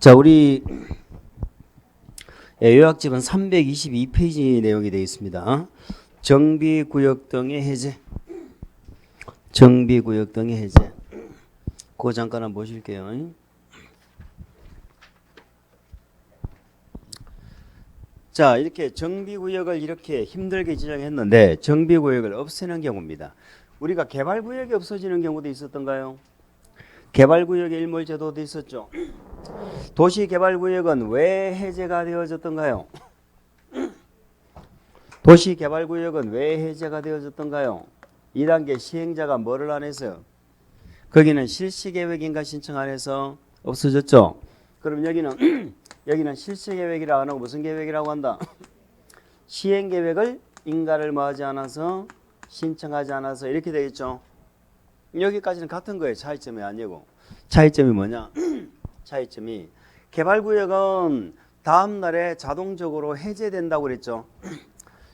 자, 우리 요약집은 322페이지 내용이 되어 있습니다. 정비구역 등의 해제. 정비구역 등의 해제. 그거 잠깐 한번 보실게요. 자, 이렇게 정비구역을 이렇게 힘들게 지정했는데 정비구역을 없애는 경우입니다. 우리가 개발구역이 없어지는 경우도 있었던가요? 개발구역의 일몰제도도 있었죠. 도시개발구역은 왜 해제가 되어졌던가요? 도시개발구역은 왜 해제가 되어졌던가요? 2단계 시행자가 뭐를 안 해서요? 거기는 실시계획인가 신청 안 해서 없어졌죠. 그럼 여기는 실시계획이라 안 하고 무슨 계획이라고 한다? 시행계획을 인가를 뭐 하지 않아서 신청하지 않아서 이렇게 되겠죠. 여기까지는 같은 거예요. 차이점이 아니고. 차이점이 뭐냐? 차이점이 개발구역은 다음 날에 자동적으로 해제된다고 그랬죠.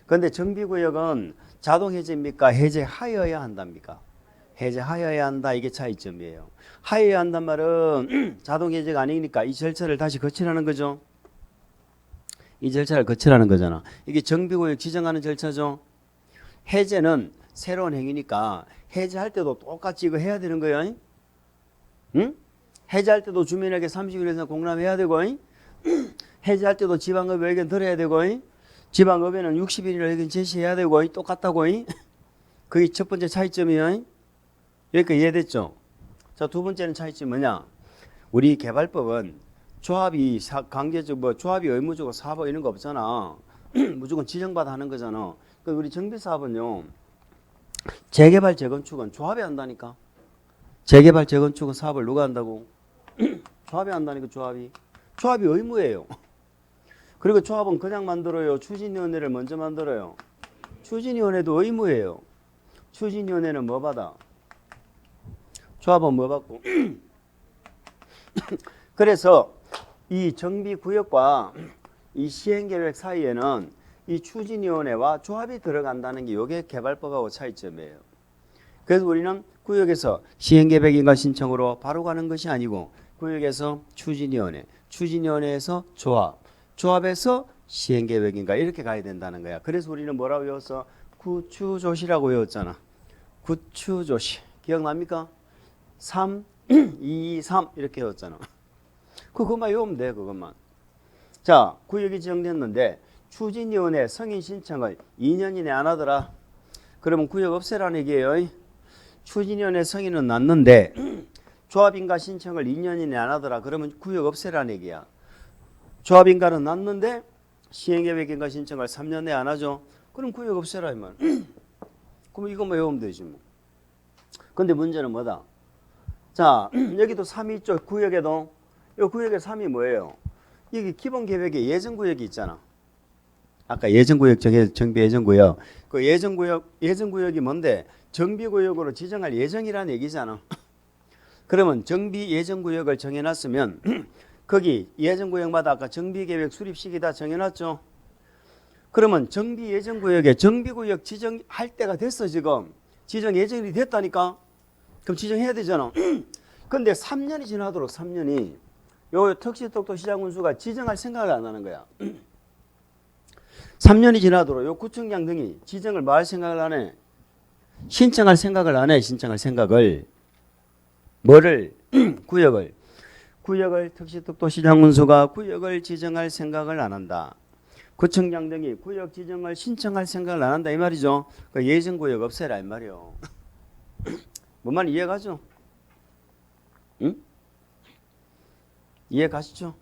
그런데 정비구역은 자동 해제입니까? 해제하여야 한답니까? 해제하여야 한다. 이게 차이점이에요. 하여야 한단 말은 자동 해제가 아니니까 이 절차를 다시 거치라는 거죠. 이 절차를 거치라는 거잖아. 이게 정비구역 지정하는 절차죠. 해제는 새로운 행위니까 해제할 때도 똑같이 이거 해야 되는 거예요. 응? 해제할 때도 주민에게 30일 이상 공람해야 되고, 해제할 때도 지방업 의견 들어야 되고, 지방업에는 60일이나 의견 제시해야 되고, 똑같다고. 그게 첫 번째 차이점이에요. 여기까지 이해됐죠? 자, 두 번째는 차이점이 뭐냐? 우리 개발법은 조합이 강제적, 조합이 의무적으로 사업 이런 거 없잖아. 무조건 지정받아 하는 거잖아. 그 우리 정비사업은요, 재개발, 재건축은 조합이 한다니까. 재개발, 재건축은 사업을 누가 한다고? 조합이 한다니까, 조합이. 조합이 의무예요. 그리고 조합은 그냥 만들어요? 추진위원회를 먼저 만들어요? 추진위원회도 의무예요. 추진위원회는 뭐 받아? 조합은 뭐 받고? 그래서 이 정비구역과 이 시행계획 사이에는 이 추진위원회와 조합이 들어간다는 게 이게 개발법하고 차이점이에요. 그래서 우리는 구역에서 시행계획인가 신청으로 바로 가는 것이 아니고 구역에서 추진위원회, 추진위원회에서 조합, 조합에서 시행계획인가 이렇게 가야 된다는 거야. 그래서 우리는 뭐라고 외웠어? 구추조시라고 외웠잖아. 구추조시. 기억납니까? 3, 2, 3 이렇게 외웠잖아. 그것만 외우면 돼. 그것만. 자, 구역이 지정됐는데 추진위원회 승인 신청을 2년 이내 안 하더라. 그러면 구역 없애라는 얘기예요. 추진위원회 승인은 났는데 조합인가 신청을 2년 이내 안 하더라. 그러면 구역 없애라는 얘기야. 조합인가는 났는데 시행계획인가 신청을 3년 내에 안 하죠. 그럼 구역 없애라 이 말. 그럼 이것만 외우면 되지 뭐. 근데 문제는 뭐다? 자, 여기도 3이 있죠. 구역에도. 이 구역의 3이 뭐예요? 여기 기본계획에 예정구역이 있잖아. 아까 예정구역 정비 예정구역. 그 예정구역이 뭔데? 정비구역으로 지정할 예정이라는 얘기잖아. 그러면 정비 예정구역을 정해놨으면 거기 예정구역마다 아까 정비계획 수립시기 다 정해놨죠. 그러면 정비 예정구역에 정비구역 지정할 때가 됐어 지금. 지정 예정이 됐다니까. 그럼 지정해야 되잖아. 근데 3년이 지나도록 3년이 요 특시특도 시장군수가 지정할 생각을 안 하는 거야. 3년이 지나도록 요 구청장 등이 지정을 뭐 할 생각을 안 해? 신청할 생각을 안 해. 신청할 생각을. 뭐를? 구역을 특시특도 시장군수가 구역을 지정할 생각을 안 한다. 구청장 등이 구역 지정을 신청할 생각을 안 한다 이 말이죠. 그 예정구역 없애라 이 말이요. 뭔 말 이해가죠? 응? 이해 가시죠?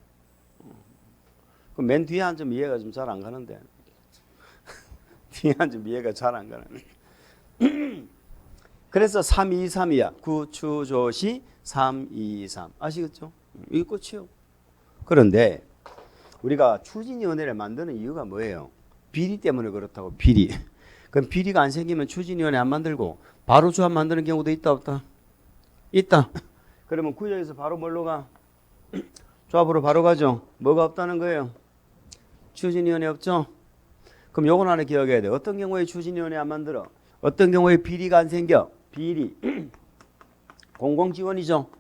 그럼 맨 뒤에 앉으면 이해가 좀 잘 안 가는데. 뒤에 앉으면 이해가 잘 안 가는. 그래서 323이야. 구추조시 323. 아시겠죠? 이게 끝이요. 그런데 우리가 추진위원회를 만드는 이유가 뭐예요? 비리 때문에 그렇다고. 비리. 그럼 비리가 안 생기면 추진위원회 안 만들고 바로 조합 만드는 경우도 있다 없다? 있다. 그러면 구역에서 바로 뭘로 가? 조합으로 바로 가죠. 뭐가 없다는 거예요? 추진위원회 없죠? 그럼 요건 하나 기억해야 돼. 어떤 경우에 추진위원회 안 만들어? 어떤 경우에 비리가 안 생겨? 비리. 공공지원이죠.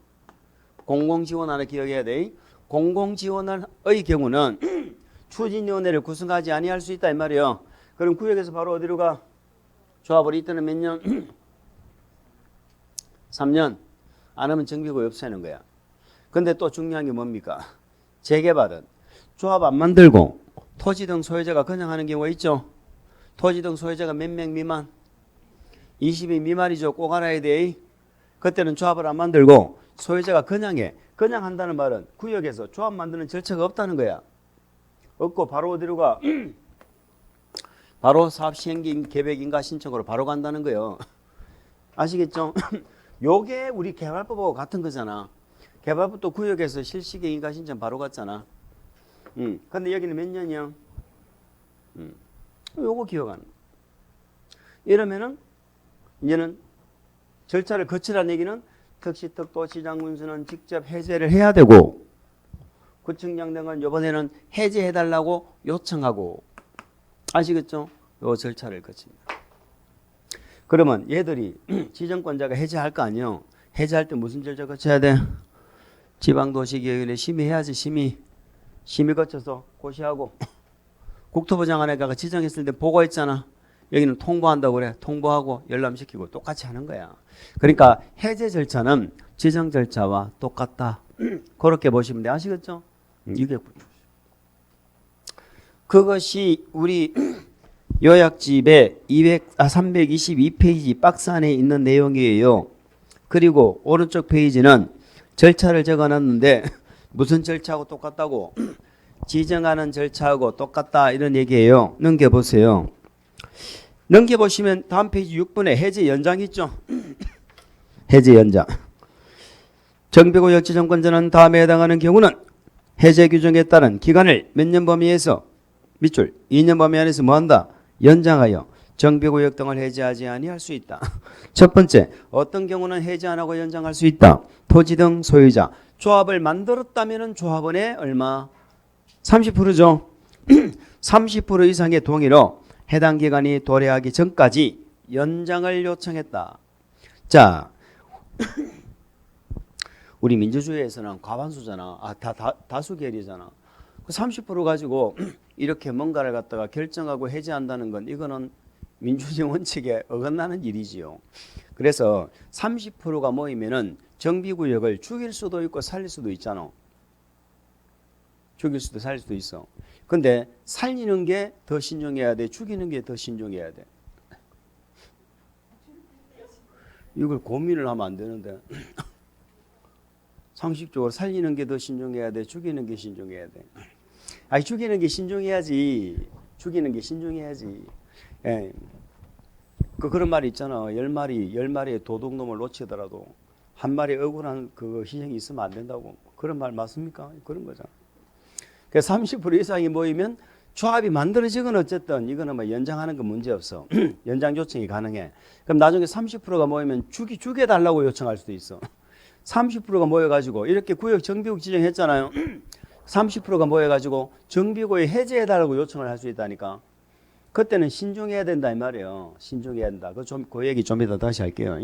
공공지원 하나 기억해야 돼. 공공지원의 경우는 추진위원회를 구성하지 아니할 수 있다 이 말이에요. 그럼 구역에서 바로 어디로 가? 조합을 이때는 몇 년? 3년. 안 하면 정비구역 없애는 거야. 근데 또 중요한 게 뭡니까? 재개발은 조합 안 만들고 토지 등 소유자가 그냥 하는 경우가 있죠. 토지 등 소유자가 몇 명 미만? 20인 미만이죠. 꼭 알아야 돼. 그때는 조합을 안 만들고 소유자가 그냥 해. 그냥 한다는 말은 구역에서 조합 만드는 절차가 없다는 거야. 없고 바로 어디로 가? 바로 사업 시행 계획 인가 신청으로 바로 간다는 거예요. 아시겠죠? 요게 우리 개발법하고 같은 거잖아. 개발법도 구역에서 실시계 인가 신청 바로 갔잖아. 근데 여기는 몇 년이야? 요거 기억하는. 이러면은 이제는 절차를 거치라는 얘기는 특시특도시장군수는 직접 해제를 해야 되고 구청장 등은 이번에는 해제해달라고 요청하고 아시겠죠? 요 절차를 거칩니다. 그러면 얘들이 지정권자가 해제할 거 아니에요. 해제할 때 무슨 절차 거쳐야 돼? 지방도시계획위원회 심의해야지. 심의 거쳐서 고시하고 국토부 장관에다가 지정했을 때 보고했잖아. 여기는 통보한다고 그래. 통보하고 열람시키고 똑같이 하는 거야. 그러니까 해제 절차는 지정 절차와 똑같다. 그렇게 보시면 돼. 아시겠죠? 이게 그것이 우리 요약집에 322페이지 박스 안에 있는 내용이에요. 그리고 오른쪽 페이지는 절차를 적어놨는데 무슨 절차하고 똑같다고? 지정하는 절차하고 똑같다 이런 얘기예요. 넘겨보세요. 넘겨보시면 다음 페이지 6분에 해제 연장 있죠. 해제 연장. 정비구역 지정권자는 다음에 해당하는 경우는 해제 규정에 따른 기간을 몇 년 범위에서 밑줄 2년 범위 안에서 뭐한다? 연장하여 정비구역 등을 해제하지 아니할 수 있다. 첫 번째, 어떤 경우는 해제 안 하고 연장할 수 있다. 토지 등 소유자. 조합을 만들었다면 조합원의 얼마? 30%죠. 30% 이상의 동의로 해당 기간이 도래하기 전까지 연장을 요청했다. 자, 우리 민주주의에서는 과반수잖아. 다수 계열이잖아. 그 30% 가지고 이렇게 뭔가를 갖다가 결정하고 해제한다는 건 이거는 민주주의 원칙에 어긋나는 일이지요. 그래서 30%가 모이면은 정비구역을 죽일 수도 있고 살릴 수도 있잖아. 죽일 수도 살릴 수도 있어. 근데 살리는 게 더 신중해야 돼. 죽이는 게 더 신중해야 돼. 이걸 고민을 하면 안 되는데. 상식적으로 살리는 게 더 신중해야 돼. 죽이는 게 신중해야 돼. 아니 죽이는 게 신중해야지. 죽이는 게 신중해야지. 예. 그런 말이 있잖아. 10마리의 도둑놈을 놓치더라도 한 마리 억울한 그 희생이 있으면 안 된다고. 그런 말 맞습니까? 그런 거잖아. 그래서 30% 이상이 모이면 조합이 만들어지건 어쨌든 이거는 뭐 연장하는 건 문제 없어. 연장 요청이 가능해. 그럼 나중에 30%가 모이면 죽여달라고 요청할 수도 있어. 30%가 모여가지고 이렇게 구역 정비구역 지정했잖아요. 30%가 모여가지고 정비구역 해제해달라고 요청을 할 수 있다니까. 그때는 신중해야 된다 이 말이에요. 신중해야 된다. 그 얘기 좀 이따 다시 할게요.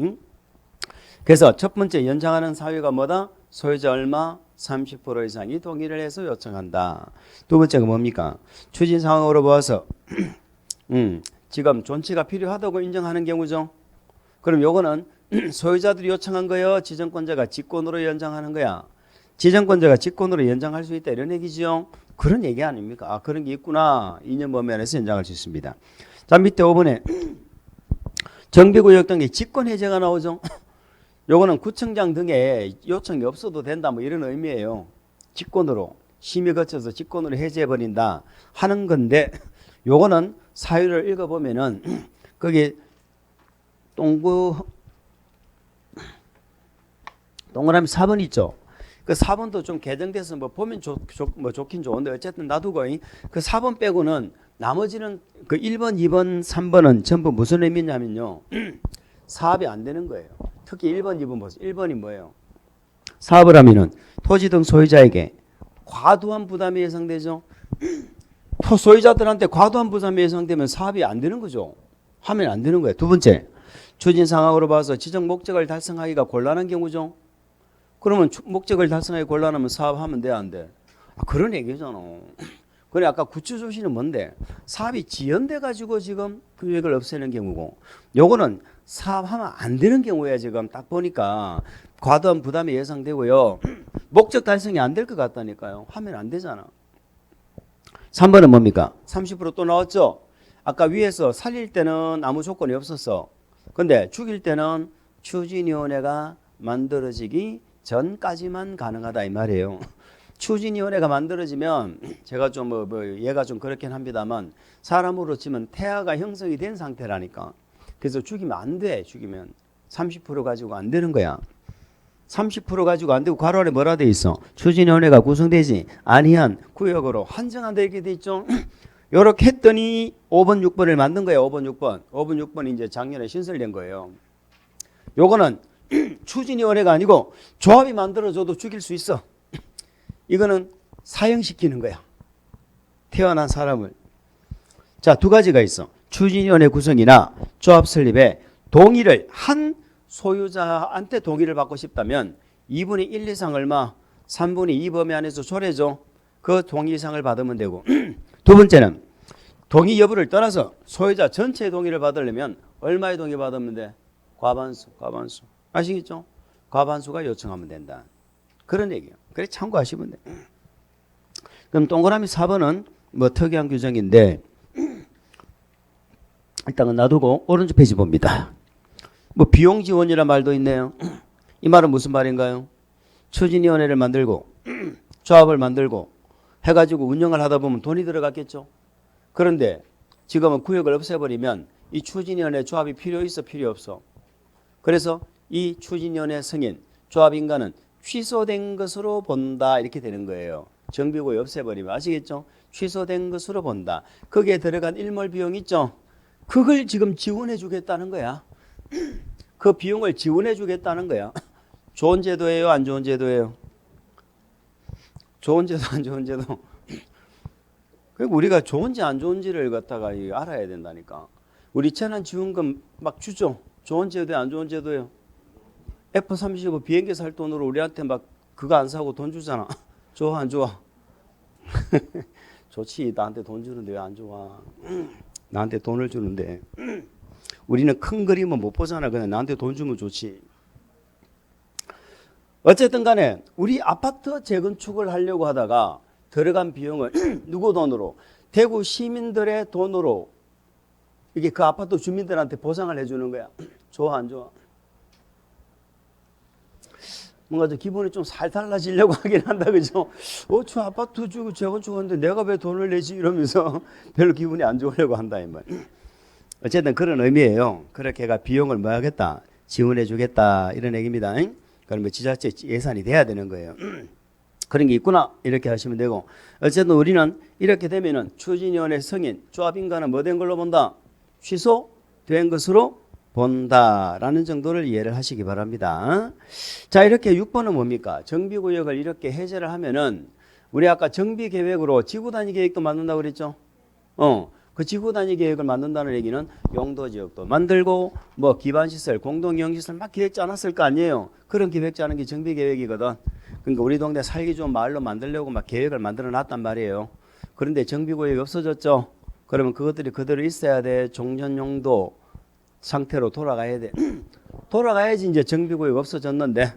그래서 첫 번째 연장하는 사유가 뭐다? 소유자 얼마? 30% 이상이 동의를 해서 요청한다. 두 번째가 뭡니까? 추진 상황으로 보아서 지금 존치가 필요하다고 인정하는 경우죠. 그럼 요거는 소유자들이 요청한 거예요. 지정권자가 직권으로 연장하는 거야. 지정권자가 직권으로 연장할 수 있다 이런 얘기죠. 그런 얘기 아닙니까? 아 그런 게 있구나. 2년 범위 안에서 연장할 수 있습니다. 자 밑에 5번에 정비구역 등의 직권 해제가 나오죠. 요거는 구청장 등의 요청이 없어도 된다 뭐 이런 의미예요. 직권으로 심의 거쳐서 직권으로 해제해버린다 하는 건데 요거는 사유를 읽어보면은 거기 동그라미 4번 있죠. 그 4번도 좀 개정돼서 뭐 보면 좋긴 좋은데 어쨌든 놔두고 그 4번 빼고는 나머지는 그 1번, 2번, 3번은 전부 무슨 의미냐면요. 사업이 안 되는 거예요. 특히 1번, 2번 보세요. 1번이 뭐예요? 사업을 하면은 토지 등 소유자에게 과도한 부담이 예상되죠. 소유자들한테 과도한 부담이 예상되면 사업이 안 되는 거죠. 하면 안 되는 거예요. 두 번째, 추진 상황으로 봐서 지정 목적을 달성하기가 곤란한 경우죠. 그러면 목적을 달성하기 곤란하면 사업하면 돼, 안 돼? 그런 얘기잖아. 그래 아까 구체조시는 뭔데? 사업이 지연돼 가지고 지금 구역을 없애는 경우고, 요거는 사업하면 안 되는 경우야. 지금 딱 보니까 과도한 부담이 예상되고요. 목적 달성이 안 될 것 같다니까요. 하면 안 되잖아. 3번은 뭡니까? 30%또 나왔죠? 아까 위에서 살릴 때는 아무 조건이 없었어. 근데 죽일 때는 추진위원회가 만들어지기 전까지만 가능하다 이 말이에요. 추진위원회가 만들어지면 제가 좀 얘가 좀 그렇긴 합니다만 사람으로 치면 태아가 형성이 된 상태라니까. 그래서 죽이면 안 돼. 죽이면 30% 가지고 안 되는 거야. 30% 가지고 안 되고 괄호 아래 뭐라 돼 있어? 추진위원회가 구성되지 아니한 구역으로 한정한다 이렇게 돼 있죠. 요렇게 했더니 5번 6번을 만든 거예요. 5번 6번. 5번 6번이 이제 작년에 신설된 거예요. 요거는 추진위원회가 아니고 조합이 만들어줘도 죽일 수 있어. 이거는 사형시키는 거야. 태어난 사람을. 자, 두 가지가 있어. 추진위원회 구성이나 조합 설립에 동의를 한 소유자한테 동의를 받고 싶다면 2분의 1 이상 얼마? 3분의 2 범위 안에서 조례죠. 그 동의 이상을 받으면 되고 두 번째는 동의 여부를 떠나서 소유자 전체의 동의를 받으려면 얼마의 동의 받으면 돼? 과반수. 아시겠죠? 과반수가 요청하면 된다. 그런 얘기예요. 그래 참고하시면 돼. 그럼 동그라미 4번은 뭐 특이한 규정인데 일단은 놔두고 오른쪽 페이지 봅니다. 뭐 비용 지원이란 말도 있네요. 이 말은 무슨 말인가요? 추진위원회를 만들고 조합을 만들고 해가지고 운영을 하다 보면 돈이 들어갔겠죠. 그런데 지금은 구역을 없애버리면 이 추진위원회 조합이 필요 있어 필요 없어. 그래서 이 추진위원회 승인 조합인가는 취소된 것으로 본다 이렇게 되는 거예요. 정비구역 없애버리면 아시겠죠? 취소된 것으로 본다. 거기에 들어간 일몰 비용 있죠? 그걸 지금 지원해 주겠다는 거야. 그 비용을 지원해 주겠다는 거야. 좋은 제도예요? 안 좋은 제도예요? 좋은 제도 안 좋은 제도? 그리고 우리가 좋은지 안 좋은지를 갖다가 알아야 된다니까. 우리 재난지원금 막 주죠. 좋은 제도예요? 안 좋은 제도예요? F-35 비행기 살 돈으로 우리한테 막 그거 안 사고 돈 주잖아. 좋아 안 좋아? 좋지. 나한테 돈 주는데 왜 안 좋아? 나한테 돈을 주는데 우리는 큰 그림은 못 보잖아. 그냥 나한테 돈 주면 좋지. 어쨌든 간에 우리 아파트 재건축을 하려고 하다가 들어간 비용을 누구 돈으로? 대구 시민들의 돈으로 이게 그 아파트 주민들한테 보상을 해주는 거야. 좋아 안 좋아? 뭔가 좀 기분이 좀 살살라지려고 하긴 한다, 그죠? 저 아파트 주고 재건축하는데 내가 왜 돈을 내지? 이러면서 별로 기분이 안 좋으려고 한다, 이 말. 어쨌든 그런 의미예요. 그렇게 가 비용을 뭐 하겠다? 지원해 주겠다. 이런 얘기입니다. 그러면 지자체 예산이 돼야 되는 거예요. 그런 게 있구나. 이렇게 하시면 되고. 어쨌든 우리는 이렇게 되면은 추진위원회 승인, 조합인가는 뭐 된 걸로 본다? 취소된 것으로 본다라는 정도를 이해를 하시기 바랍니다. 자, 이렇게 6번은 뭡니까? 정비구역을 이렇게 해제를 하면은 우리 아까 정비계획으로 지구단위 계획도 만든다고 그랬죠? 그 지구단위 계획을 만든다는 얘기는 용도지역도 만들고 뭐 기반시설, 공동이용시설 막 기획 짜놨을 거 아니에요? 그런 기획 짜는 게 정비계획이거든. 그러니까 우리 동네 살기 좋은 마을로 만들려고 막 계획을 만들어 놨단 말이에요. 그런데 정비구역이 없어졌죠? 그러면 그것들이 그대로 있어야 돼. 종전용도 상태로 돌아가야 돼. 돌아가야지 이제 정비구역 없어졌는데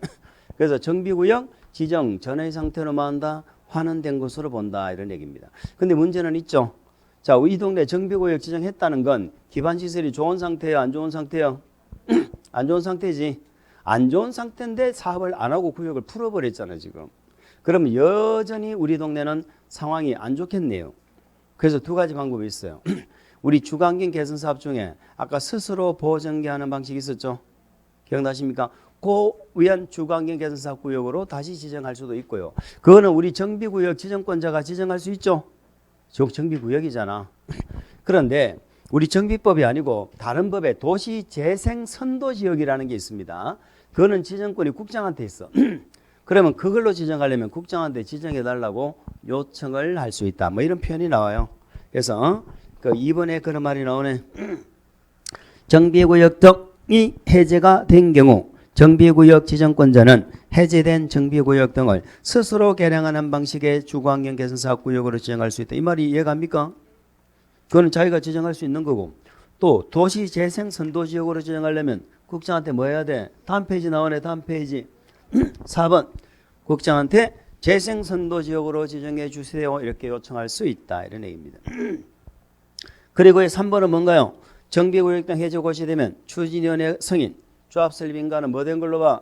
그래서 정비구역 지정 전의 상태로 만다 환원된 것으로 본다 이런 얘기입니다. 근데 문제는 있죠. 자, 이 동네 정비구역 지정했다는 건 기반시설이 좋은 상태예요? 안 좋은 상태예요? 안 좋은 상태지. 안 좋은 상태인데 사업을 안 하고 구역을 풀어버렸잖아요 지금. 그러면 여전히 우리 동네는 상황이 안 좋겠네요. 그래서 두 가지 방법이 있어요. 우리 주거환경 개선 사업 중에 아까 스스로 보전개하는 방식이 있었죠. 기억나십니까? 그 위한 주거환경 개선 사업 구역으로 다시 지정할 수도 있고요. 그거는 우리 정비구역 지정권자가 지정할 수 있죠. 정비구역이잖아. 그런데 우리 정비법이 아니고 다른 법에 도시재생선도지역이라는 게 있습니다. 그거는 지정권이 국장한테 있어. 그러면 그걸로 지정하려면 국장한테 지정해달라고 요청을 할 수 있다. 뭐 이런 표현이 나와요. 그래서 그 2번에 그런 말이 나오네. 정비구역 등이 해제가 된 경우 정비구역 지정권자는 해제된 정비구역 등을 스스로 개량하는 방식의 주거환경 개선사업구역으로 지정할 수 있다. 이 말이 이해갑니까? 그거는 자기가 지정할 수 있는 거고, 또 도시재생선도지역으로 지정하려면 국장한테 뭐 해야 돼? 다음 페이지 나오네. 다음 페이지 4번 국장한테 재생선도지역으로 지정해 주세요 이렇게 요청할 수 있다 이런 얘기입니다. 그리고 3번은 뭔가요? 정비구역 등 해제 고시되면 추진위원회 승인 조합설립인가는 뭐 된 걸로 봐?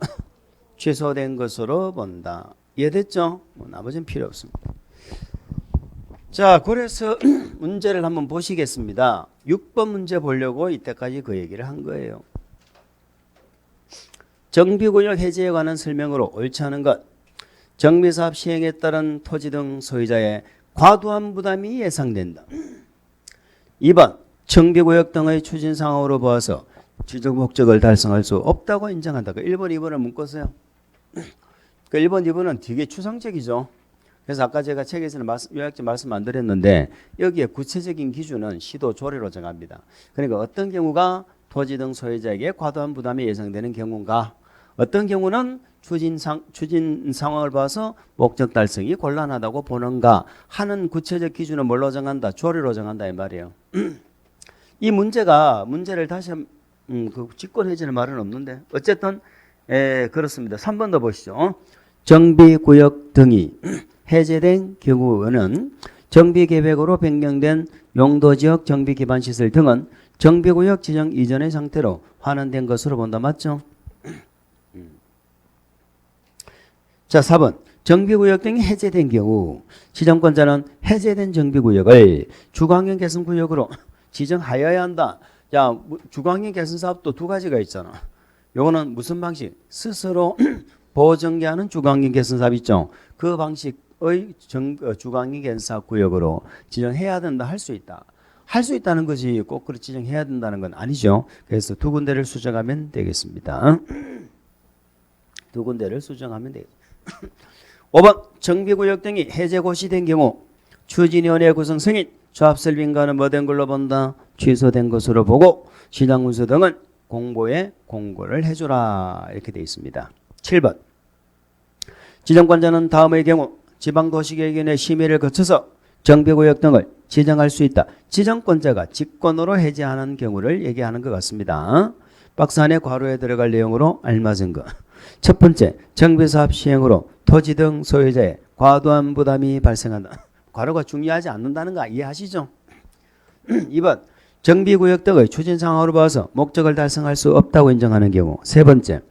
취소된 것으로 본다. 이해됐죠? 뭐 나머지는 필요 없습니다. 자, 그래서 문제를 한번 보시겠습니다. 6번 문제 보려고 이때까지 그 얘기를 한 거예요. 정비구역 해제에 관한 설명으로 옳지 않은 것. 정비사업 시행에 따른 토지 등 소유자의 과도한 부담이 예상된다. 2번 정비구역 등의 추진 상황으로 보아서 지적 목적을 달성할 수 없다고 인정한다. 1번, 2번을 묶었어요. 그 1번, 2번은 되게 추상적이죠. 그래서 아까 제가 책에서는 요약적 말씀 안 드렸는데 여기에 구체적인 기준은 시도 조례로 정합니다. 그러니까 어떤 경우가 토지 등 소유자에게 과도한 부담이 예상되는 경우인가, 어떤 경우는 추진 상황을 봐서 목적 달성이 곤란하다고 보는가 하는 구체적 기준은 뭘로 정한다? 조례로 정한다 이 말이에요. 이 문제를 다시 그 직권 해제는 말은 없는데 어쨌든 그렇습니다. 3번 더 보시죠. 정비구역 등이 해제된 경우는 정비계획으로 변경된 용도지역 정비기반시설 등은 정비구역 지정 이전의 상태로 환원된 것으로 본다. 맞죠? 자, 4번 정비구역 등이 해제된 경우 지정권자는 해제된 정비구역을 주거환경 개선구역으로 지정하여야 한다. 야, 주거환경 개선 사업도 두 가지가 있잖아. 요거는 무슨 방식? 스스로 보정계하는 주거환경 개선 사업 있죠. 그 방식의 주거환경 개선 사업 구역으로 지정해야 된다. 할 수 있다. 할 수 있다는 것이 꼭 그렇게 지정해야 된다는 건 아니죠. 그래서 두 군데를 수정하면 되겠습니다. 두 군데를 수정하면 되겠습니다. 5번 정비구역 등이 해제 고시된 경우 추진위원회 구성 승인 조합설립인가는 뭐된 걸로 본다? 취소된 것으로 보고 시장군수 등은 공보에 공고를 해주라 이렇게 되어 있습니다. 7번 지정권자는 다음의 경우 지방도시계획위원회 심의를 거쳐서 정비구역 등을 지정할 수 있다. 지정권자가 직권으로 해제하는 경우를 얘기하는 것 같습니다. 박스 안에 괄호에 들어갈 내용으로 알맞은 것. 첫 번째, 정비사업 시행으로 토지 등 소유자의 과도한 부담이 발생한다. 괄호가 중요하지 않는다는 거 이해하시죠? 2번, 정비구역 등의 추진 상황으로 봐서 목적을 달성할 수 없다고 인정하는 경우. 세 번째,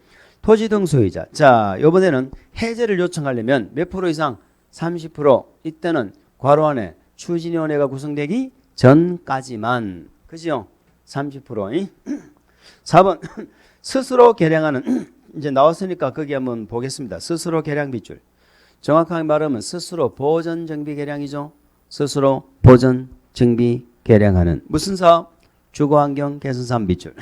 토지 등 소유자. 자, 이번에는 해제를 요청하려면 몇 프로 이상? 30%. 이때는 괄호 안에 추진위원회가 구성되기 전까지만. 그죠? 30%. 4번, 스스로 개량하는 이제 나왔으니까 거기 한번 보겠습니다. 스스로 개량 빗줄. 정확하게 말하면 스스로 보전 정비 개량이죠. 스스로 보전 정비 개량하는 무슨 사업? 주거환경 개선사업 빗줄.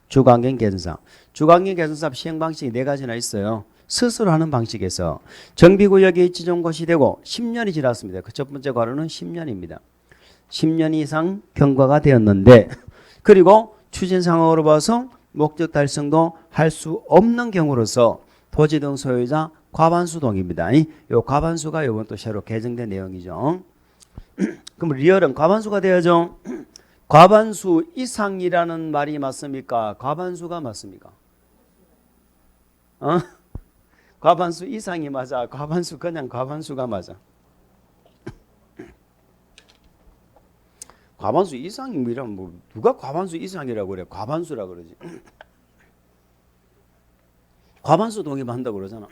주거환경 개선사업. 주거환경 개선사업 시행 방식이 네 가지나 있어요. 스스로 하는 방식에서 정비구역이 지정고시되고 10년이 지났습니다. 그 첫 번째 괄호는 10년입니다. 10년 이상 경과가 되었는데 그리고 추진 상황으로 봐서 목적 달성도 할 수 없는 경우로서 토지 등 소유자 과반수 동의입니다. 이 과반수가 이번 또 새로 개정된 내용이죠. 그럼 리얼은 과반수가 돼야죠. 과반수 이상이라는 말이 맞습니까? 과반수가 맞습니까? 과반수 이상이 맞아. 과반수 그냥 과반수가 맞아. 과반수 이상이면 뭐 누가 과반수 이상이라고 그래? 과반수라 그러지. 과반수 동의한다고 그러잖아.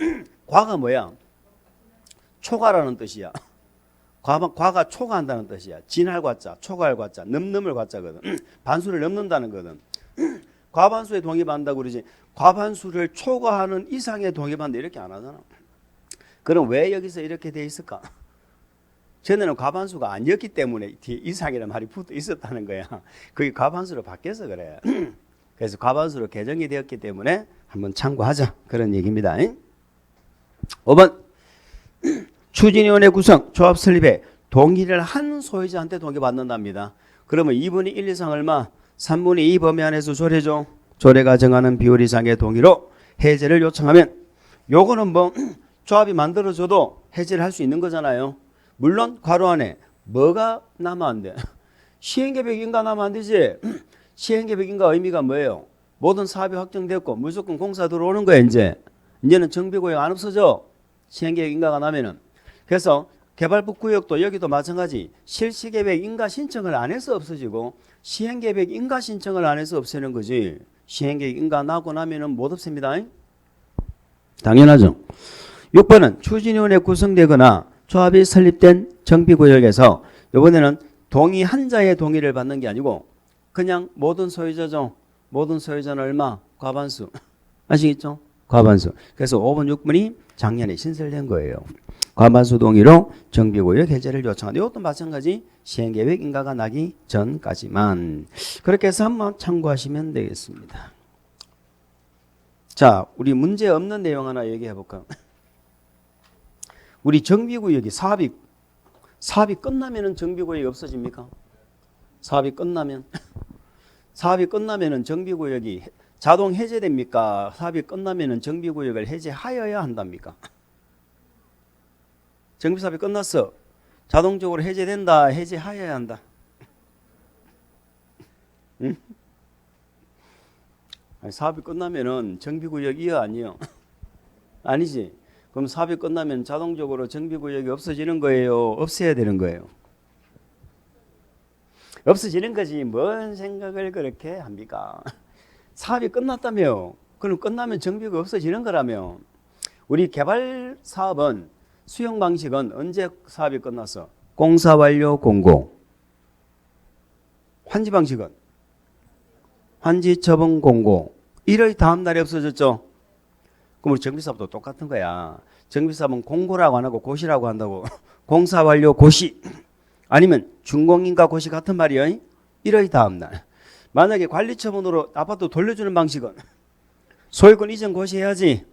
과가 뭐야? 초과라는 뜻이야. 과가 초과한다는 뜻이야. 진할 과자, 초과할 과자, 넘을 과자거든. 반수를 넘는다는 거든. 과반수에 동의한다고 그러지. 과반수를 초과하는 이상에 동의한다 이렇게 안 하잖아. 그럼 왜 여기서 이렇게 돼 있을까? 전에는 과반수가 아니었기 때문에 뒤에 이상이라는 말이 붙어 있었다는 거야. 그게 과반수로 바뀌어서 그래. 그래서 과반수로 개정이 되었기 때문에 한번 참고하자. 그런 얘기입니다. 5번 추진위원회 구성, 조합 설립에 동의를 한 소유자한테 동의받는답니다. 그러면 2분의 1 이상 얼마? 3분의 2 범위 안에서 조례죠. 조례가 정하는 비율 이상의 동의로 해제를 요청하면 요거는 뭐 조합이 만들어줘도 해제를 할 수 있는 거잖아요. 물론 괄호 안에 뭐가 남아 안 돼? 시행계획인가 남아 안 되지? 시행계획인가 의미가 뭐예요? 모든 사업이 확정됐고 무조건 공사 들어오는 거야 이제. 이제는 정비구역 안 없어져. 시행계획인가가 나면은. 그래서 개발부 구역도 여기도 마찬가지. 실시계획 인가 신청을 안 해서 없어지고 시행계획 인가 신청을 안 해서 없애는 거지. 시행계획 인가 나고 나면은 못 없앱니다. 당연하죠. 6번은 추진위원회 구성되거나 조합이 설립된 정비구역에서 이번에는 동의 한자의 동의를 받는 게 아니고 그냥 모든 소유자죠. 모든 소유자는 얼마? 과반수. 아시겠죠? 과반수. 그래서 5번, 6번이 작년에 신설된 거예요. 과반수 동의로 정비구역 해제를 요청한다. 이것도 마찬가지 시행계획 인가가 나기 전까지만. 그렇게 해서 한번 참고하시면 되겠습니다. 자, 우리 문제 없는 내용 하나 얘기해 볼까요? 우리 정비구역이 사업이 끝나면은 정비구역이 없어집니까? 사업이 끝나면은 정비구역이 자동 해제됩니까? 사업이 끝나면은 정비구역을 해제하여야 한답니까? 정비사업이 끝났어. 자동적으로 해제된다. 해제하여야 한다. 응? 아니, 사업이 끝나면은 정비구역이요 아니요? 아니지. 그럼 사업이 끝나면 자동적으로 정비구역이 없어지는 거예요? 없애야 되는 거예요? 없어지는 거지. 뭔 생각을 그렇게 합니까? 사업이 끝났다며. 그럼 끝나면 정비가 없어지는 거라며. 우리 개발 사업은 수용 방식은 언제 사업이 끝났어? 공사 완료 공고. 환지 방식은 환지 처분 공고. 1월 다음 날에 없어졌죠. 그럼 우리 정비사업도 똑같은 거야. 정비사업은 공고라고 안 하고 고시라고 한다고. 공사 완료 고시. 아니면 준공인가 고시 같은 말이에요. 1월 다음 날. 만약에 관리처분으로 아파트 돌려주는 방식은 소유권 이전 고시해야지.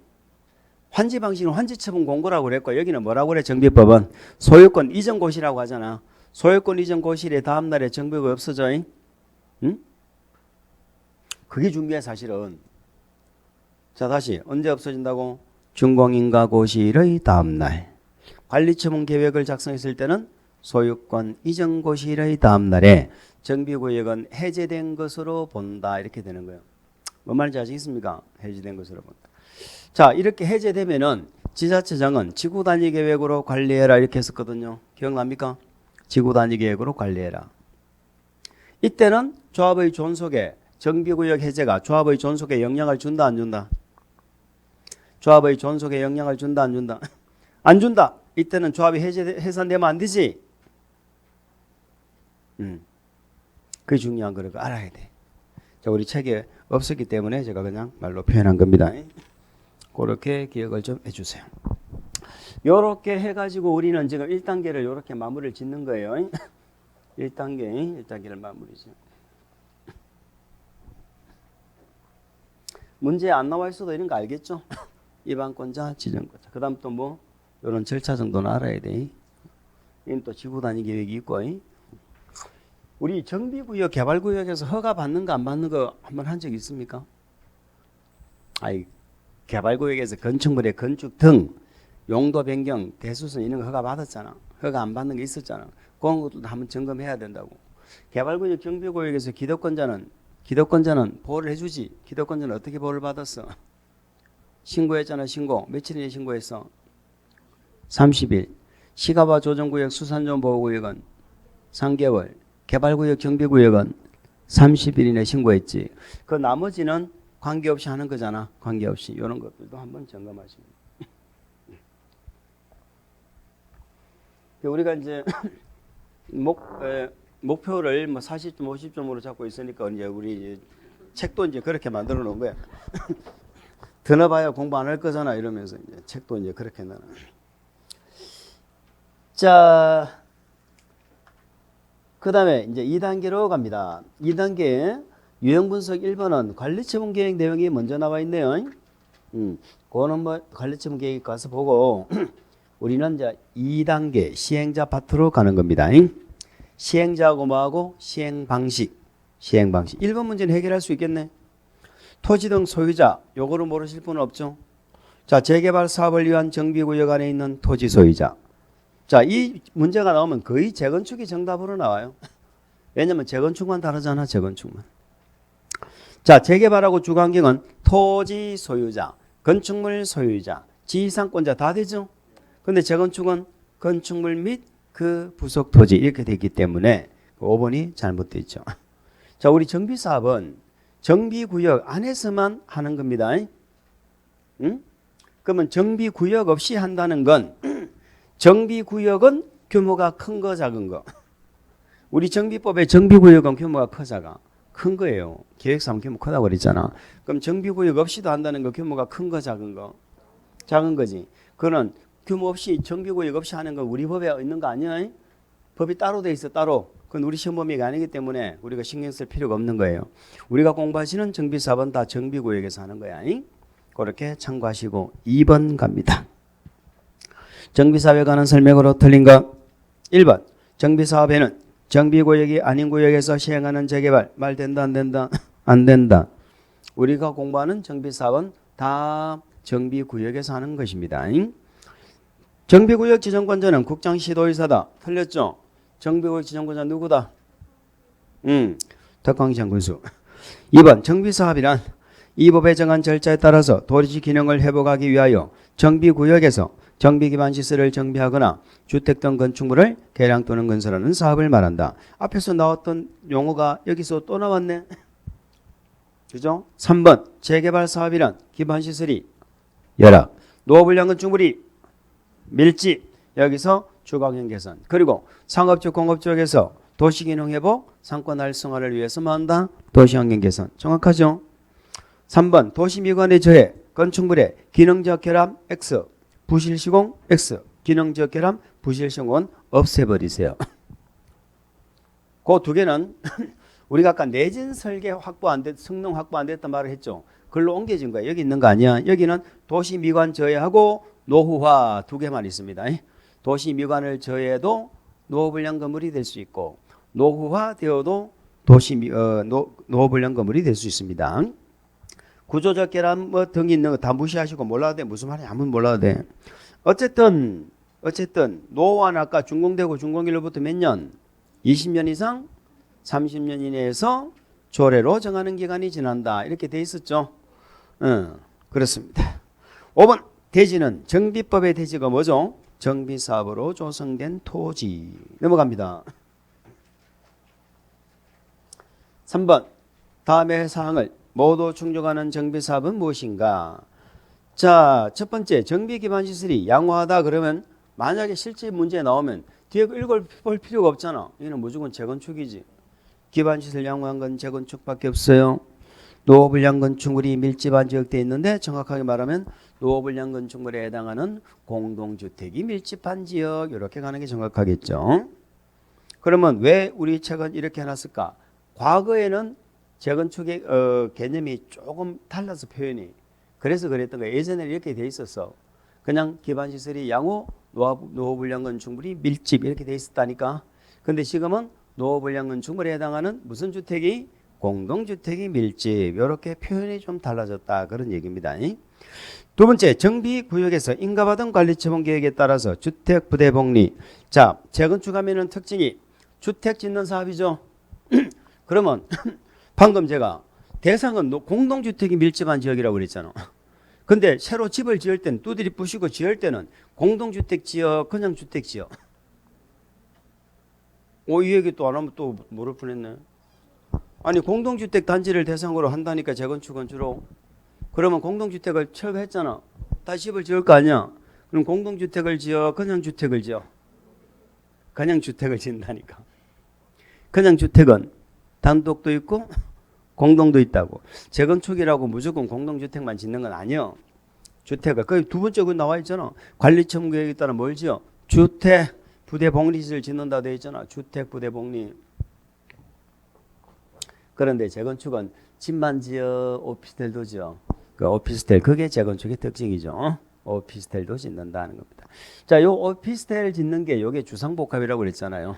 환지 방식은 환지처분 공고라고 그랬고 여기는 뭐라고 그래 정비법은 소유권 이전 고시라고 하잖아. 소유권 이전 고시일에 다음 날에 정비가 없어져. 응? 그게 중요해 사실은. 자 다시 언제 없어진다고? 준공인가 고시일의 다음 날. 관리처분 계획을 작성했을 때는 소유권 이전 고시일의 다음 날에 정비구역은 해제된 것으로 본다. 이렇게 되는 거예요. 뭔 말인지 아시겠습니까? 해제된 것으로 본다. 자 이렇게 해제되면은 지자체장은 지구단위 계획으로 관리해라 이렇게 했었거든요. 기억납니까? 지구단위 계획으로 관리해라. 이때는 조합의 존속에 정비구역 해제가 조합의 존속에 영향을 준다 안 준다? 조합의 존속에 영향을 준다 안 준다? 안 준다. 이때는 조합이 해산되면 안 되지. 그게 중요한 거를 알아야 돼. 자, 우리 책에 없었기 때문에 제가 그냥 말로 표현한 겁니다. 그렇게 기억을 좀 해주세요. 요렇게 해가지고 우리는 지금 1단계를 요렇게 마무리를 짓는 거예요. 1단계를 마무리죠. 문제 안 나와 있어도 이런 거 알겠죠? 입안권자, 지정권자. 그 다음 또 뭐, 요런 절차 정도는 알아야 돼. 이건 또 지구단위 계획이 있고. 우리 정비구역, 개발구역에서 허가 받는 거 안 받는 거 한번 한 적 있습니까? 아이, 개발구역에서 건축물의 건축 등 용도 변경, 대수선 이런 거 허가 받았잖아. 허가 안 받는 게 있었잖아. 그런 것도 한번 점검해야 된다고. 개발구역, 정비구역에서 기득권자는 보호를 해주지. 기득권자는 어떻게 보호를 받았어? 신고했잖아. 신고. 며칠이나 신고했어? 30일. 시가와 조정구역, 수산존 보호구역은 3개월. 개발구역, 정비구역은 30일 이내 신고했지. 그 나머지는 관계없이 하는 거잖아. 관계없이. 이런 것들도 한번 점검하시면. 우리가 이제 목표를 뭐 40점, 50점으로 잡고 있으니까 이제 우리 책도 이제 그렇게 만들어 놓은 거야. 드나봐야 공부 안 할 거잖아. 이러면서 이제 책도 이제 그렇게 넣어. 자, 그 다음에 이제 2단계로 갑니다. 2단계 유형분석 1번은 관리처분 계획 내용이 먼저 나와 있네요. 그거는 뭐 관리처분 계획 가서 보고 우리는 이제 2단계 시행자 파트로 가는 겁니다. 시행자하고 뭐하고? 시행 방식. 1번 문제는 해결할 수 있겠네. 토지 등 소유자, 요거를 모르실 분은 없죠? 자, 재개발 사업을 위한 정비구역 안에 있는 토지 소유자. 자, 이 문제가 나오면 거의 재건축이 정답으로 나와요. 왜냐면 재건축만 다르잖아, 재건축만. 자, 재개발하고 주거환경은 토지 소유자, 건축물 소유자, 지상권자 다 되죠? 근데 재건축은 건축물 및 그 부속 토지 이렇게 되기 때문에 5번이 잘못되어 있죠. 자, 우리 정비사업은 정비구역 안에서만 하는 겁니다. 응? 그러면 정비구역 없이 한다는 건 정비구역은 규모가 큰 거 작은 거. 우리 정비법의 정비구역은 규모가 커 작아. 큰 거예요. 계획사업 규모 크다고 그랬잖아. 그럼 정비구역 없이도 한다는 거 규모가 큰 거 작은 거. 작은 거지. 그거는 규모 없이 정비구역 없이 하는 건 우리 법에 있는 거 아니야? 법이 따로 돼 있어 따로. 그건 우리 시험 범위가 아니기 때문에 우리가 신경 쓸 필요가 없는 거예요. 우리가 공부하시는 정비사업은 다 정비구역에서 하는 거야. 그렇게 참고하시고 2번 갑니다. 정비사업에 관한 설명으로 틀린 거 1번. 정비사업에는 정비구역이 아닌 구역에서 시행하는 재개발 말 된다 안 된다? 안 된다. 우리가 공부하는 정비사업은 다 정비구역에서 하는 것입니다. 정비구역 지정권자는 국장시도의사다. 틀렸죠? 정비구역 지정권자 누구다? 덕광장군수. 2번 정비사업이란 이 법에 정한 절차에 따라서 도시 기능을 회복하기 위하여 정비구역에서 정비기반시설을 정비하거나 주택 등 건축물을 개량 또는 건설하는 사업을 말한다. 앞에서 나왔던 용어가 여기서 또 나왔네. 그죠? 3번 재개발 사업이란 기반시설이 열악, 노후불량 건축물이 밀집, 여기서 주거환경 개선, 그리고 상업적 공업적에서 도시기능 회복, 상권 활성화를 위해서 뭐 한다? 도시환경 개선. 정확하죠? 3번 도시미관의 저해, 건축물의 기능적 결함 X, 부실시공 X, 기능적 결함 부실시공은 없애버리세요. 그 두 개는 우리가 아까 내진 설계 확보 안 됐, 성능 확보 안 됐단 말을 했죠. 글로 옮겨진 거야. 여기 있는 거 아니야. 여기는 도시미관 저해하고 노후화 두 개만 있습니다. 도시미관을 저해해도 노후불량 건물이 될 수 있고 노후화 되어도 노후불량 건물이 될 수 있습니다. 구조적 결함 뭐 등이 있는 거 다 무시하시고 몰라도 돼. 무슨 말인지 아무도 몰라도 돼. 어쨌든 노후화는 아까 준공되고 준공일로부터 몇 년? 20년 이상 30년 이내에서 조례로 정하는 기간이 지난다. 이렇게 돼 있었죠. 그렇습니다. 5번 대지는 정비법의 대지가 뭐죠? 정비사업으로 조성된 토지. 넘어갑니다. 3번 다음의 사항을 모두 충족하는 정비사업은 무엇인가? 자, 첫 번째 정비기반시설이 양호하다 그러면 만약에 실제 문제 나오면 뒤에 읽어볼 필요가 없잖아. 이거는 무조건 재건축이지. 기반시설 양호한 건 재건축밖에 없어요. 노후불량 건축물이 밀집한 지역대에 있는데 정확하게 말하면 노후불량 건축물에 해당하는 공동주택이 밀집한 지역 이렇게 가는 게 정확하겠죠. 그러면 왜 우리 책은 이렇게 해놨을까? 과거에는 재건축의 개념이 조금 달라서 표현이 그래서 그랬던 거예요. 예전에는 이렇게 돼 있었어. 그냥 기반시설이 양호, 노후불량 건축물이 밀집 이렇게 돼 있었다니까. 근데 지금은 노후불량 건축물에 해당하는 무슨 주택이 공동주택이 밀집 이렇게 표현이 좀 달라졌다 그런 얘기입니다. 두 번째 정비구역에서 인가받은 관리처분 계획에 따라서 주택 부대 복리. 자, 재건축하면은 특징이 주택 짓는 사업이죠. 그러면 방금 제가 대상은 공동주택이 밀집한 지역이라고 그랬잖아. 근데 새로 집을 지을 때는 두드리 부시고 지을 때는 공동주택 지역 그냥 주택 지역. 이 얘기 또 안 하면 또 모를 뻔했네. 아니 공동주택 단지를 대상으로 한다니까 재건축은 주로. 그러면 공동주택을 철거했잖아. 다시 집을 지을 거 아니야. 그럼 공동주택을 지어 그냥 주택을 지어. 그냥 주택을 짓는다니까. 그냥 주택은 단독도 있고 공동도 있다고. 재건축이라고 무조건 공동주택만 짓는 건 아니야. 주택을. 그 두 번째 그 나와 있잖아. 관리처분 계획에 따라 뭘 지어? 주택 부대 복리시설 짓는다 돼 있잖아. 주택 부대 복리. 그런데 재건축은 집만 지어 오피스텔도 지어. 그 오피스텔 그게 재건축의 특징이죠. 오피스텔도 짓는다는 겁니다. 자, 요 오피스텔 짓는 게 요게 주상복합이라고 그랬잖아요.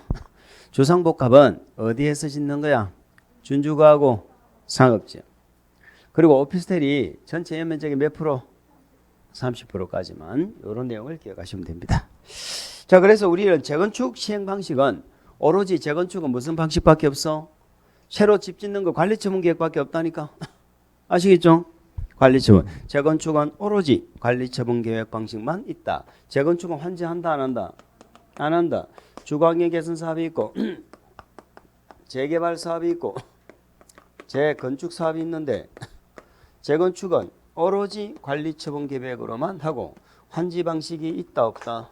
주상복합은 어디에서 짓는 거야? 준주거하고 상업지역. 그리고 오피스텔이 전체 연면적이 몇 프로? 30%까지만 이런 내용을 기억하시면 됩니다. 자, 그래서 우리는 재건축 시행 방식은 오로지 재건축은 무슨 방식밖에 없어? 새로 집 짓는 거 관리처분 계획밖에 없다니까. 아시겠죠? 관리처분. 재건축은 오로지 관리처분 계획 방식만 있다. 재건축은 환지한다 안 한다? 안 한다. 주거환경 개선 사업이 있고 재개발 사업이 있고 재건축 사업이 있는데 재건축은 오로지 관리처분 계획으로만 하고 환지 방식이 있다 없다?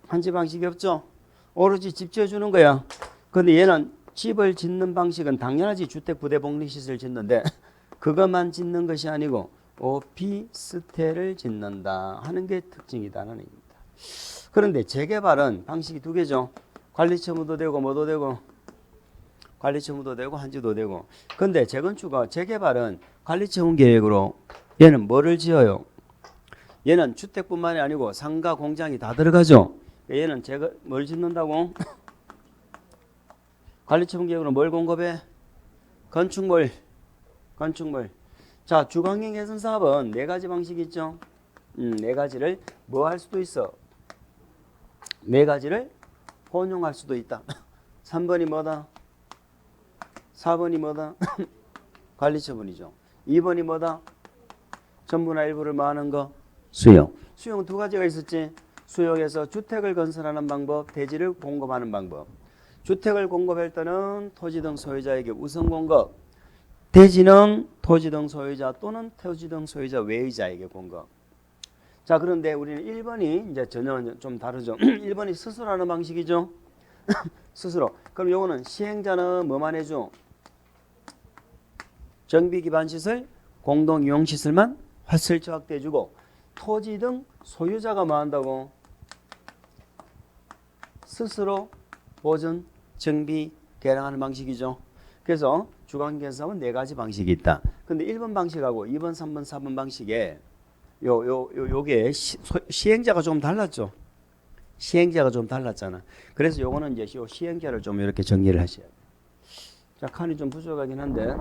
환지 방식이 없죠. 오로지 집 지어주는 거야. 근데 얘는 집을 짓는 방식은 당연하지. 주택 부대 복리시설 짓는데 그것만 짓는 것이 아니고 오피스텔을 짓는다 하는 게 특징이다는 얘기입니다. 그런데 재개발은 방식이 두 개죠. 관리처분도 되고 뭐도 되고 관리처분도 되고 환지도 되고. 근데 재건축과 재개발은 관리처분 계획으로 얘는 뭐를 지어요? 얘는 주택뿐만이 아니고 상가 공장이 다 들어가죠. 얘는 뭘 짓는다고? 관리처분 계획으로 뭘 공급해? 건축물. 자, 주거환경 개선 사업은 네 가지 방식이 있죠. 네 가지를 뭐 할 수도 있어? 네 가지를 혼용할 수도 있다. 3번이 뭐다? 4번이 뭐다? 관리처분이죠. 2번이 뭐다? 전부나 일부를 뭐 하는 거? 수용. 수용은 두 가지가 있었지. 수용에서 주택을 건설하는 방법, 대지를 공급하는 방법. 주택을 공급할 때는 토지 등 소유자에게 우선 공급. 대지는 토지 등 소유자 또는 토지 등 소유자 외의자에게 공급. 자, 그런데 우리는 1번이 이제 전혀 좀 다르죠. 1번이 스스로 하는 방식이죠. 스스로. 그럼 요거는 시행자는 뭐만 해줘? 정비 기반 시설, 공동 이용 시설만 설치 확대해 주고 토지 등 소유자가 뭐 한다고? 스스로 보존, 정비, 개량하는 방식이죠. 그래서 주거환경 사업은 네 가지 방식이 있다. 근데 1번 방식하고 2번, 3번, 4번 방식에 요게 시행자가 좀 달랐죠. 시행자가 좀 달랐잖아. 그래서 요거는 이제 요 시행자를 좀 이렇게 정리를 하셔야 돼요. 자, 칸이 좀 부족하긴 한데.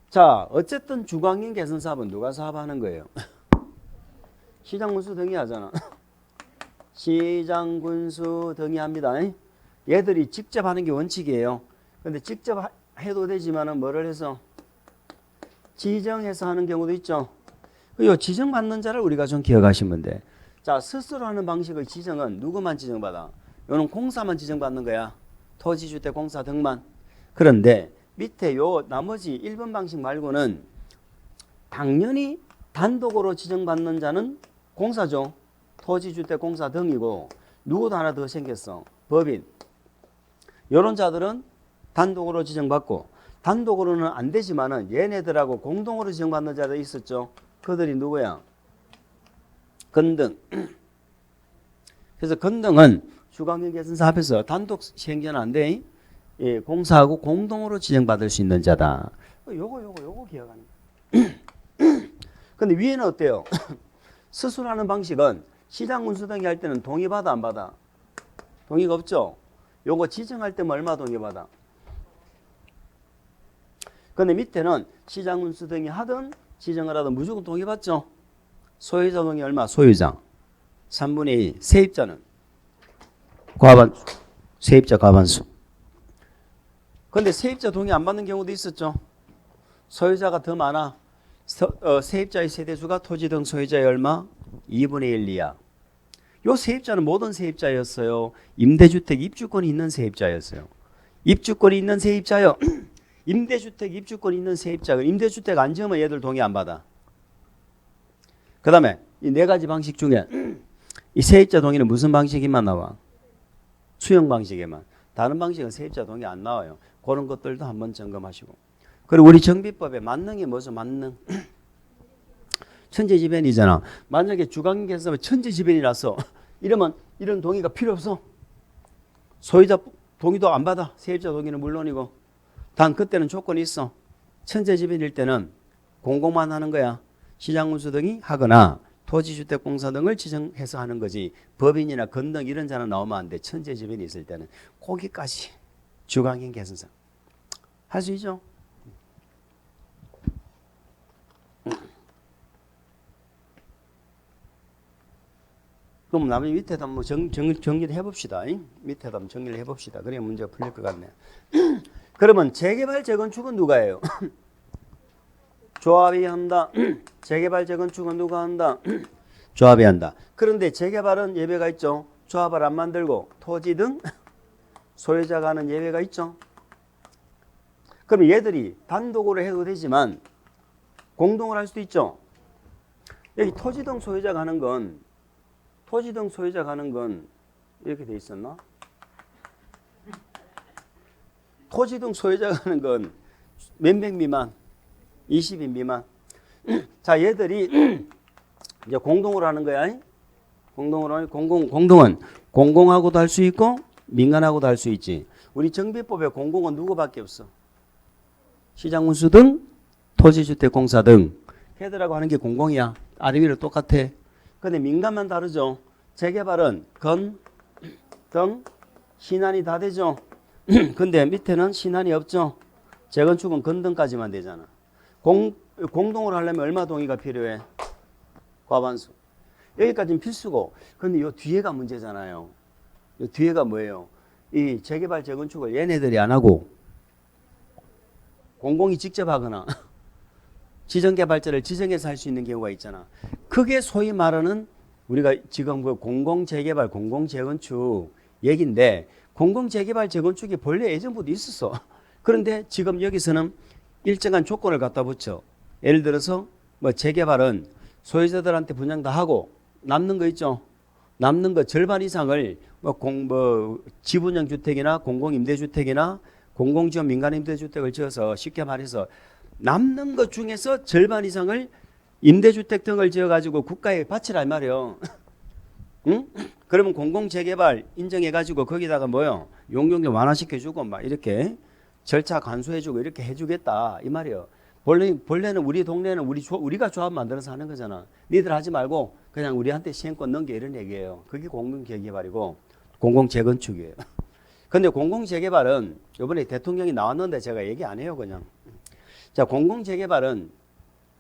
자, 어쨌든 주거환경 개선 사업은 누가 사업하는 거예요? 시장 군수 등이 하잖아. 시장 군수 등이 합니다. 얘들이 직접 하는 게 원칙이에요. 근데 직접 해도 되지만은 뭐를 해서 지정해서 하는 경우도 있죠. 이 지정받는 자를 우리가 좀 기억하시면 돼. 자, 스스로 하는 방식의 지정은 누구만 지정받아? 요는 공사만 지정받는 거야. 토지주택 공사 등만. 그런데 밑에 요 나머지 1번 방식 말고는 당연히 단독으로 지정받는 자는 공사죠. 토지주택 공사 등이고 누구도 하나 더 생겼어. 법인. 요런 자들은 단독으로 지정받고 단독으로는 안 되지만은 얘네들하고 공동으로 지정받는 자들 있었죠. 그들이 누구야? 건등. 그래서 건등은 주거환경 개선 사업에서 단독 시행자는 안 돼. 예, 공사하고 공동으로 지정받을 수 있는 자다. 요거 기억하는 거야. 근데 위에는 어때요? 스스로 하는 방식은 시장 군수 등이 할 때는 동의받아 안 받아? 동의가 없죠. 요거 지정할 때면 얼마 동의받아? 근데 밑에는 시장 군수 등이 하든 지정을 하든 무조건 동의받죠. 소유자 동의 얼마? 소유자 3분의 1. 세입자는 과반수. 세입자 과반수. 근데 세입자 동의 안 받는 경우도 있었죠. 소유자가 더 많아. 세입자의 세대수가 토지 등 소유자의 얼마? 2분의 1 이하. 요 세입자는 모든 세입자였어요. 임대주택 입주권이 있는 세입자였어요. 입주권이 있는 세입자요. 임대주택 입주권이 있는 세입자. 임대주택 안 지으면 얘들 동의 안 받아. 그 다음에 이 네 가지 방식 중에 이 세입자 동의는 무슨 방식에만 나와? 수용 방식에만. 다른 방식은 세입자 동의 안 나와요. 그런 것들도 한번 점검하시고. 그리고 우리 정비법에 만능이 뭐죠? 만능. 천재지변이잖아. 만약에 주거환경 개선 사업에 천재지변이라서 이러면 이런 동의가 필요 없어. 소유자 동의도 안 받아. 세입자 동의는 물론이고. 단 그때는 조건이 있어. 천재지변일 때는 공공만 하는 거야. 시장군수 등이 하거나 토지주택공사 등을 지정해서 하는 거지. 법인이나 건등 이런 자는 나오면 안 돼. 천재지변이 있을 때는. 거기까지 주거환경 개선 사업. 할 수 있죠. 그럼 나머지 밑에다 뭐 정리를 해봅시다. 밑에다 한번 정리를 해봅시다. 그래야 문제가 풀릴 것 같네. 그러면 재개발 재건축은 누가 해요? 조합이 한다. 재개발 재건축은 누가 한다? 조합이 한다. 그런데 재개발은 예외가 있죠. 조합을 안 만들고 토지 등 소유자가 하는 예외가 있죠. 그럼 얘들이 단독으로 해도 되지만 공동으로 할 수도 있죠. 여기 토지 등 소유자가 하는 건 이렇게 돼 있었나? 토지 등 소유자가 하는 건 몇 명 미만? 20인 미만. 자, 얘들이 이제 공동으로 하는 거야. 공동으로 하는 공동은 공공하고도 할 수 있고 민간하고도 할 수 있지. 우리 정비법에 공공은 누구밖에 없어? 시장군수 등 토지주택공사 등 걔들하고 하는 게 공공이야. 아래 위로 똑같아. 근데 민간만 다르죠. 재개발은 건, 등, 신안이 다 되죠. 근데 밑에는 신안이 없죠. 재건축은 건 등까지만 되잖아. 공동으로 하려면 얼마 동의가 필요해? 과반수. 여기까지는 필수고. 근데 요 뒤에가 문제잖아요. 요 뒤에가 뭐예요? 이 재개발 재건축을 얘네들이 안 하고 공공이 직접 하거나 지정개발자를 지정해서 할 수 있는 경우가 있잖아. 그게 소위 말하는 우리가 지금 그 공공재개발, 공공재건축 얘기인데 공공재개발, 재건축이 본래 예전부터 있었어. 그런데 지금 여기서는 일정한 조건을 갖다 붙여. 예를 들어서 뭐 재개발은 소유자들한테 분양 다 하고 남는 거 있죠. 남는 거 절반 이상을 뭐 지분형 주택이나 공공임대주택이나 공공지원 민간임대주택을 지어서 쉽게 말해서 남는 것 중에서 절반 이상을 임대주택 등을 지어가지고 국가에 바치라 이 말이에요. 응? 그러면 공공재개발 인정해가지고 거기다가 뭐요? 용적률 완화시켜주고 막 이렇게 절차 간소해주고 이렇게 해주겠다 이 말이에요. 본래는 우리 동네는 우리가 조합 만들어서 하는 거잖아. 니들 하지 말고 그냥 우리한테 시행권 넘겨 이런 얘기예요. 그게 공공재개발이고 공공재건축이에요. 근데 공공재개발은 이번에 대통령이 나왔는데 제가 얘기 안 해요 그냥. 자, 공공재개발은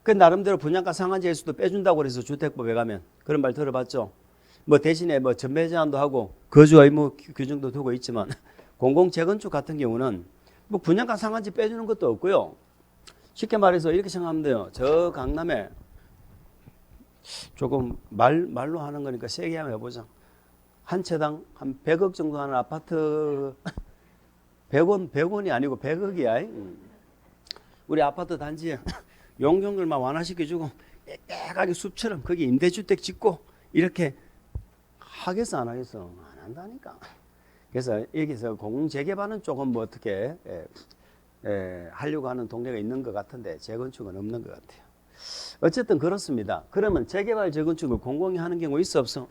그 나름대로 분양가 상한제에서도 빼준다고 그래서 주택법에 가면 그런 말 들어봤죠. 뭐 대신에 뭐 전매 제한도 하고 거주 의무 규정도 두고 있지만 공공재건축 같은 경우는 뭐 분양가 상한제 빼주는 것도 없고요. 쉽게 말해서 이렇게 생각하면 돼요. 저 강남에 조금 말로 하는 거니까 세게 한번 해보자. 한 채당 한 100억 정도 하는 아파트 100원이 아니고 100억이야. 우리 아파트 단지에 용적률만 완화시켜주고 깨끗하게 숲처럼 거기 임대주택 짓고 이렇게 하겠어 안 하겠어? 안 한다니까. 그래서 여기서 공공재개발은 조금 뭐 어떻게 하려고 하는 동네가 있는 것 같은데 재건축은 없는 것 같아요. 어쨌든 그렇습니다. 그러면 재개발 재건축을 공공이 하는 경우 있어 없어?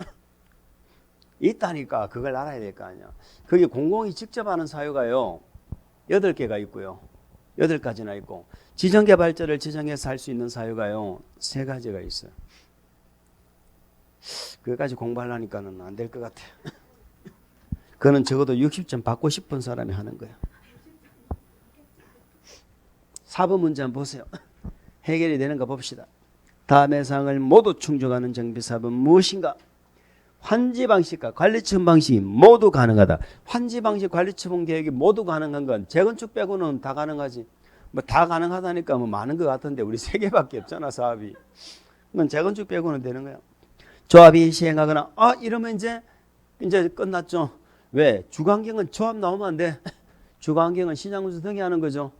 있다니까. 그걸 알아야 될 거 아니야. 그게 공공이 직접 하는 사유가요 8개가 있고요 8가지나 있고 지정개발자를 지정해서 할 수 있는 사유가요 3가지가 있어요. 그까지 공부하려니까는 안 될 것 같아요. 그거는 적어도 60점 받고 싶은 사람이 하는 거예요. 4번 문제 한번 보세요. 해결이 되는가 봅시다. 다음의 사항을 모두 충족하는 정비사업은 무엇인가? 환지 방식과 관리처분 방식이 모두 가능하다. 환지 방식, 관리처분 계획이 모두 가능한 건 재건축 빼고는 다 가능하지. 뭐 다 가능하다니까 뭐 많은 것 같은데 우리 3개밖에 없잖아 사업이. 그건 재건축 빼고는 되는 거야. 조합이 시행하거나 이러면 이제 끝났죠. 왜? 주거환경은 조합 나오면 안 돼. 주거환경은 시장군수 등이 하는 거죠.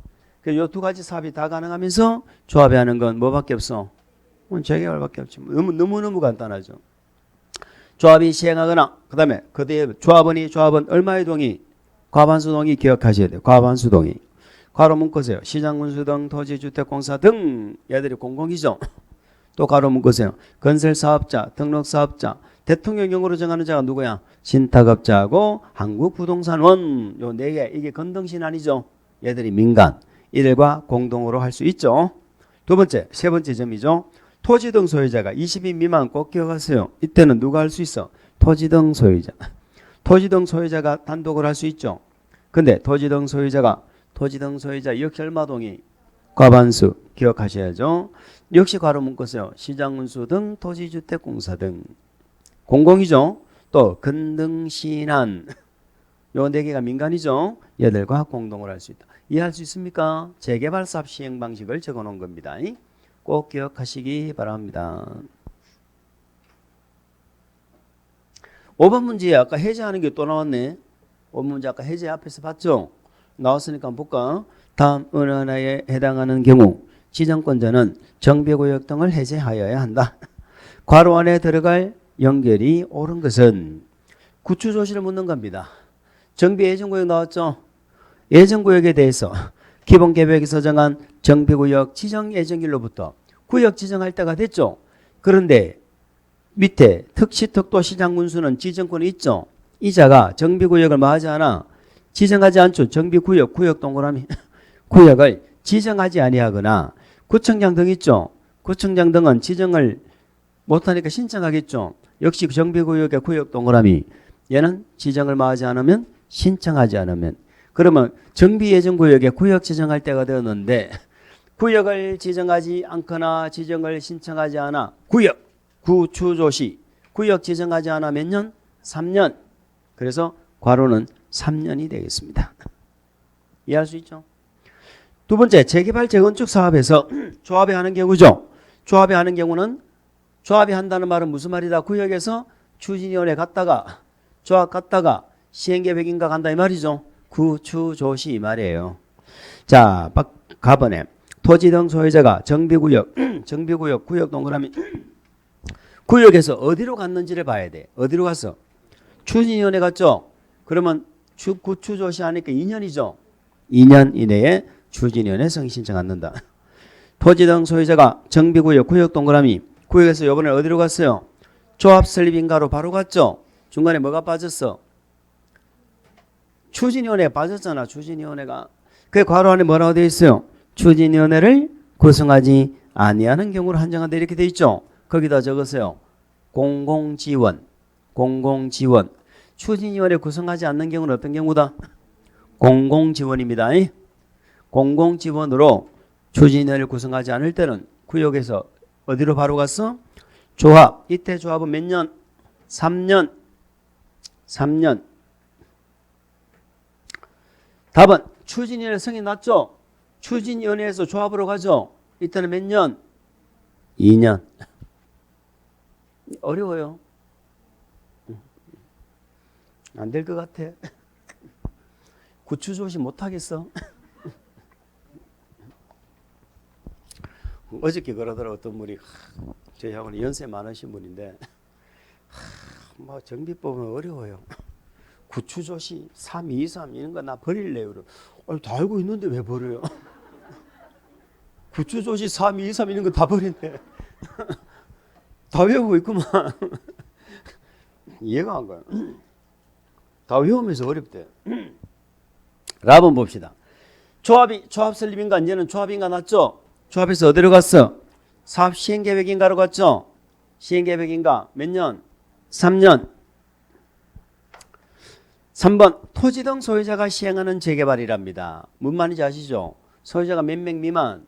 그래서 이 2가지 사업이 다 가능하면서 조합이 하는 건 뭐밖에 없어? 재개발밖에 없지. 너무너무 간단하죠. 조합이 시행하거나 그다음에 그 뒤에 조합은 얼마의 동의? 과반수 동의 기억하셔야 돼요. 과반수 동의. 괄호 묶으세요. 시장군수 등 토지주택공사 등 얘들이 공공이죠. 또 괄호 묶으세요. 건설사업자, 등록사업자, 대통령령으로 정하는 자가 누구야? 신탁업자하고 한국부동산원 요 4개 이게 건등신안이죠. 얘들이 민간 이들과 공동으로 할 수 있죠. 세 번째 점이죠. 토지 등 소유자가 20인 미만 꼭 기억하세요. 이때는 누가 할 수 있어? 토지 등 소유자. 토지 등 소유자가 단독으로 할 수 있죠. 근데 토지 등 소유자가 토지 등 소유자 역시 얼마 동의? 과반수 기억하셔야죠. 역시 괄호 묶었어요. 시장군수 등 토지주택공사 등 공공이죠. 또 근등신한 요 네 개가 민간이죠. 얘들과 공동을 할 수 있다. 이해할 수 있습니까? 재개발 사업 시행 방식을 적어 놓은 겁니다. 꼭 기억하시기 바랍니다. 5번 문제 아까 해제하는 게 또 나왔네. 5번 문제 아까 해제 앞에서 봤죠? 나왔으니까 한번 볼까? 다음 어느 하나에 해당하는 경우 지정권자는 정비구역 등을 해제하여야 한다. 괄호 안에 들어갈 연결이 옳은 것은 구추조시를 묻는 겁니다. 정비 예정구역 나왔죠? 예정구역에 대해서 기본계획에서 정한 정비구역 지정 예정일로부터 구역 지정할 때가 됐죠. 그런데 밑에 특시 특도 시장군수는 지정권이 있죠. 이자가 정비구역을 뭐 하지 않아? 지정하지 않죠. 정비구역 구역 동그라미 구역을 지정하지 아니하거나 구청장 등 있죠. 구청장 등은 지정을 못하니까 신청하겠죠. 역시 정비구역의 구역 동그라미 얘는 지정을 뭐 하지 않으면 신청하지 않으면 그러면 정비예정구역에 구역 지정할 때가 되었는데 구역을 지정하지 않거나 지정을 신청하지 않아 구역 구추조시 구역 지정하지 않아 몇 년? 3년. 그래서 괄호는 3년이 되겠습니다. 이해할 수 있죠? 두 번째 재개발 재건축 사업에서 조합이 하는 경우죠. 조합이 하는 경우는 조합이 한다는 말은 무슨 말이다? 구역에서 추진위원회 갔다가 조합 갔다가 시행계획인가 간다 이 말이죠. 구추조시 이 말이에요. 자, 가번에 토지 등 소유자가 정비구역 구역 동그라미 구역에서 어디로 갔는지를 봐야 돼. 어디로 갔어? 추진위원회 갔죠? 그러면 구추조시 하니까 2년이죠. 2년 이내에 추진위원회 승인 신청 않는다. 토지 등 소유자가 정비구역 구역 동그라미 구역에서 이번에 어디로 갔어요? 조합 설립인가로 바로 갔죠? 중간에 뭐가 빠졌어? 추진위원회가 빠졌잖아. 추진위원회가. 그 괄호 안에 뭐라고 되어 있어요? 추진위원회를 구성하지 아니하는 경우를 한정한다 이렇게 되어 있죠. 거기다 적으세요. 공공지원. 추진위원회 구성하지 않는 경우는 어떤 경우다? 공공지원입니다. 공공지원으로 추진위원회를 구성하지 않을 때는 구역에서 어디로 바로 갔어? 조합. 이때 조합은 몇 년? 3년. 답은 추진위원회 승인 났죠? 추진위원회에서 조합으로 가죠? 이때는 몇 년? 2년. 어려워요. 안 될 것 같아. 구추조시 못하겠어. 어저께 그러더라 어떤 분이 저희하고는 연세 많으신 분인데 뭐 정비법은 어려워요. 구추조시 3, 2, 3 이런 거 나 버릴래요. 다 알고 있는데 왜 버려요? 구추조시 3, 2, 3 이런 거 다 버린대. 다 외우고 있구만. 이해가 안 가요. 다 외우면서 어렵대. 라본 봅시다. 조합 설립인가 이제는 조합인가 났죠? 조합에서 어디로 갔어? 사업 시행계획인가로 갔죠? 시행계획인가 몇 년? 3년. 3번 토지 등 소유자가 시행하는 재개발이랍니다. 뭔 말인지 아시죠? 소유자가 몇 명 미만?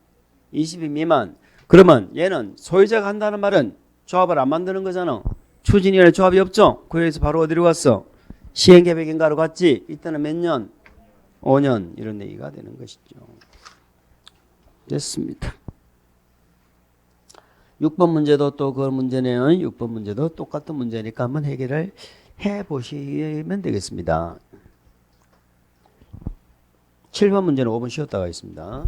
20인 미만. 그러면 얘는 소유자가 한다는 말은 조합을 안 만드는 거잖아. 추진위원회 조합이 없죠? 그래서 바로 어디로 갔어? 시행계획인가로 갔지? 이때는 몇 년? 5년 이런 얘기가 되는 것이죠. 됐습니다. 6번 문제도 또 그 문제네요. 6번 문제도 똑같은 문제니까 한번 해결을 해보시면 되겠습니다. 7번 문제는 5번 쉬었다가 있습니다.